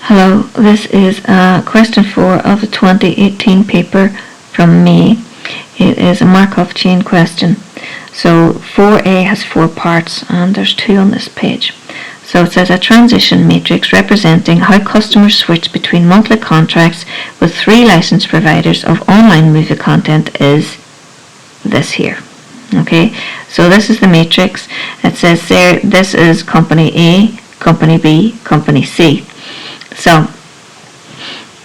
Hello, this is question 4 of the 2018 paper from me. It is a Markov chain question. So 4a has 4 parts and there's 2 on this page. So it says a transition matrix representing how customers switch between monthly contracts with 3 licensed providers of online movie content is this here. Okay, so this is the matrix. It says there this is company A, company B, company C. So,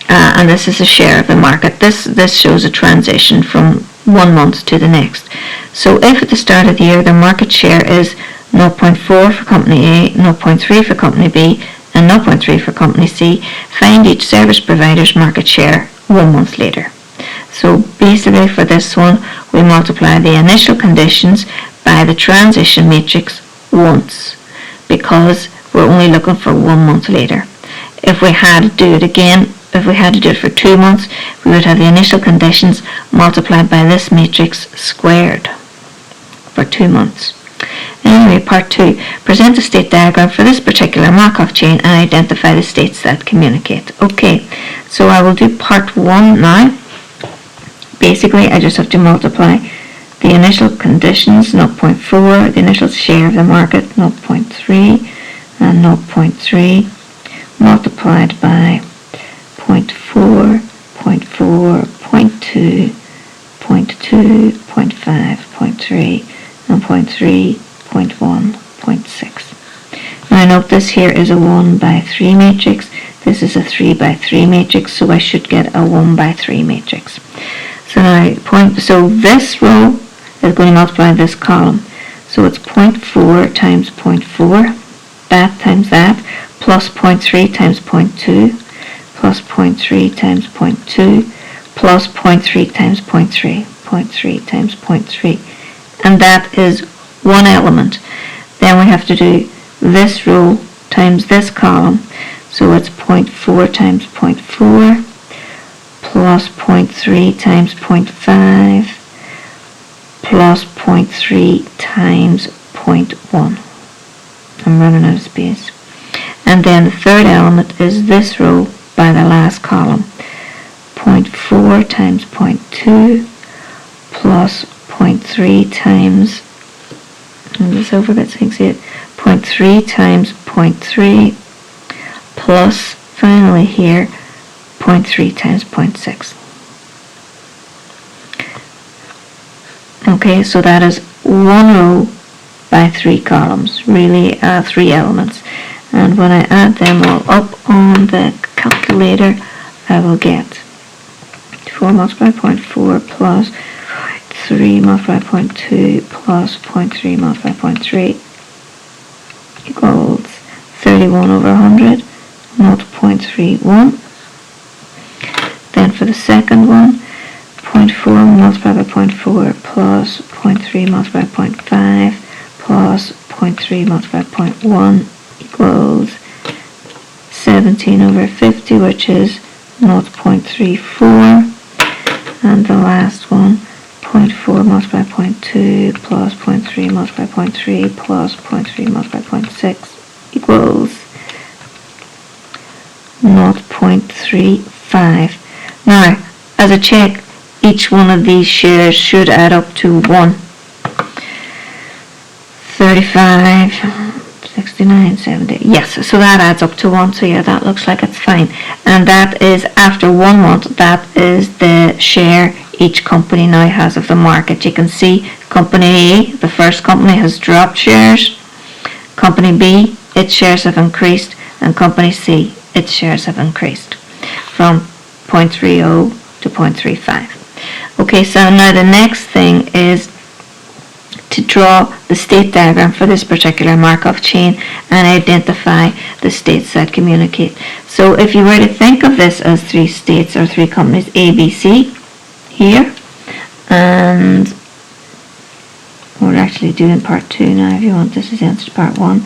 and this is a share of the market. This shows a transition from one month to the next. So if at the start of the year the market share is 0.4 for company A, 0.3 for company B, and 0.3 for company C, find each service provider's market share 1 month later. So basically for this one, we multiply the initial conditions by the transition matrix once, because we're only looking for 1 month later. If we had to do it again, if we had to do it for 2 months, we would have the initial conditions multiplied by this matrix squared for 2 months. Anyway, part 2. Present a state diagram for this particular Markov chain and identify the states that communicate. Okay, so I will do part 1 now. Basically, I just have to multiply the initial conditions, 0.4, the initial share of the market, 0.3, and 0.3. multiplied by 0.4, 0.4, 0.2, 0.2, 0.5, 0.3, and 0.3, 0.1, 0.6. Now note this here is a 1 by 3 matrix. This is a 3 by 3 matrix, so I should get a 1 by 3 matrix. So now so this row is going to multiply this column. So it's 0.4 times 0.4, that times that, plus 0.3 times 0.2, plus 0.3 times 0.2, plus 0.3 times 0.3, 0.3 times 0.3. And that is one element. Then we have to do this row times this column. So it's 0.4 times 0.4, plus 0.3 times 0.5, plus 0.3 times 0.1. I'm running out of space. And then the third element is this row by the last column. 0.4 times 0.2 plus 0.3 times, and this over bit so you can see it, 0.3 times 0.3 plus finally here 0.3 times 0.6. Okay, so that is 1 row by 3 columns, really 3 elements. And when I add them all up on the calculator, I will get 4 multiplied by 0.4 plus 3 multiplied by 0.2 plus 0.3 multiplied by 0.3 equals 31 over 100, not 0.31. Then for the second one, 0.4 multiplied by 0.4 plus 0.3 multiplied by 0.5 plus 0.3 multiplied by 0.1 equals 17 over 50, which is 0.34. And the last one, 0.4 multiplied by 0.2 plus 0.3 multiplied by 0.3 plus 0.3 multiplied by 0.6 equals 0.35. Now, as a check, each one of these shares should add up to 1. 35, 69, 70. Yes, so that adds up to 1. So yeah, that looks like it's fine. And that is after 1 month, that is the share each company now has of the market. You can see company A, the first company, has dropped shares. Company B, its shares have increased. And company C, its shares have increased from 0.30 to 0.35. Okay, so now the next thing is to draw the state diagram for this particular Markov chain and identify the states that communicate. So if you were to think of this as 3 states or 3 companies, A, B, C, here, and we're actually doing part 2 now if you want. This is the answer to part 1.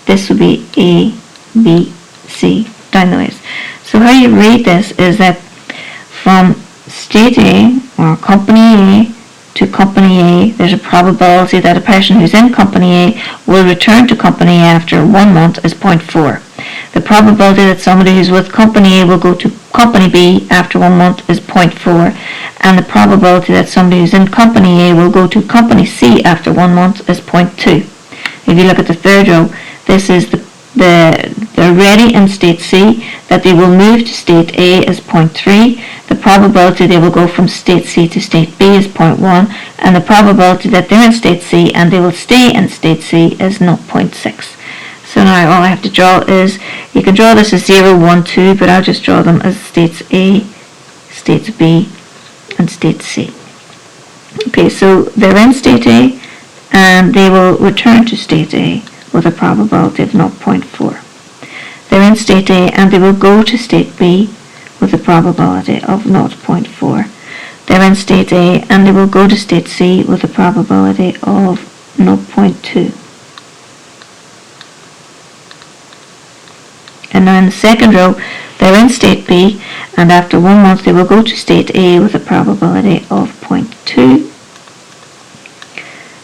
This would be A, B, C, down the ways. So how you read this is that from state A or company A to company A, there's a probability that a person who's in company A will return to company A after 1 month is 0.4. The probability that somebody who's with company A will go to company B after 1 month is 0.4, and the probability that somebody who's in company A will go to company C after 1 month is 0.2. If you look at the third row, this is they're ready in state C, that they will move to state A is 0.3, the probability they will go from state C to state B is 0.1, and the probability that they're in state C and they will stay in state C is 0.6. So now all I have to draw is, you can draw this as 0, 1, 2, but I'll just draw them as states A, states B, and state C. Okay, so they're in state A, and they will return to state A with a probability of 0.4. They're in state A, and they will go to state B with a probability of 0.4. They're in state A, and they will go to state C with a probability of 0.2. And now in the second row, they're in state B, and after 1 month they will go to state A with a probability of 0.2.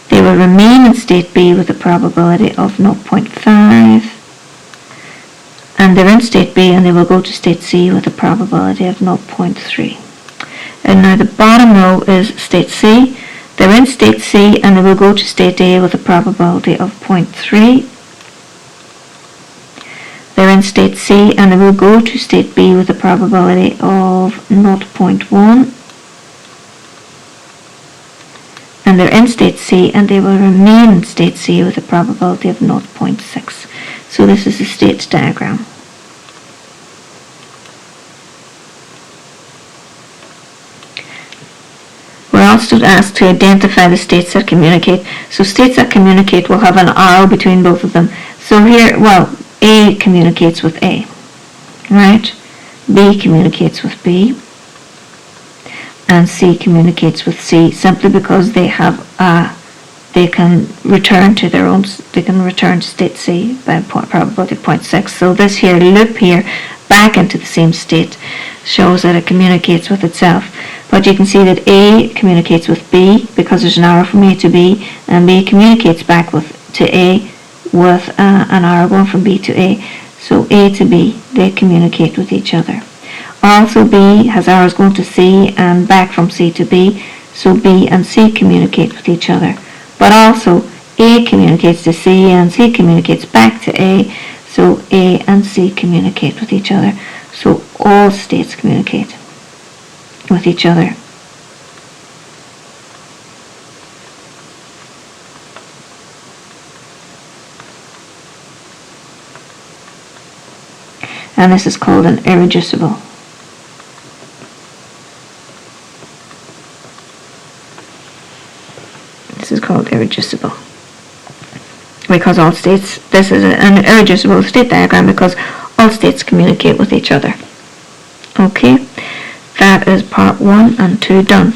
They will remain in state B with a probability of 0.5. And they're in state B, and they will go to state C with a probability of 0.3. And now the bottom row is state C. They're in state C, and they will go to state A with a probability of 0.3. They're in state C, and they will go to state B with a probability of 0.1. And they're in state C, and they will remain in state C with a probability of 0.6. So this is the state diagram. We're also asked to identify the states that communicate. So states that communicate will have an arrow between both of them. So here, well, A communicates with A, right? B communicates with B, and C communicates with C, simply because they have they can return to their own, they can return to state C by probability 0.6. So this here loop here back into the same state shows that it communicates with itself. But you can see that A communicates with B because there's an arrow from A to B, and B communicates back to A with an arrow going from B to A. So A to B, they communicate with each other. Also B has arrows going to C and back from C to B, so B and C communicate with each other. But also A communicates to C and C communicates back to A, so A and C communicate with each other. So all states communicate with each other. And this is called an irreducible. This is called irreducible because all states, this is an irreducible state diagram because all states communicate with each other. Okay, that is part 1 and 2 done.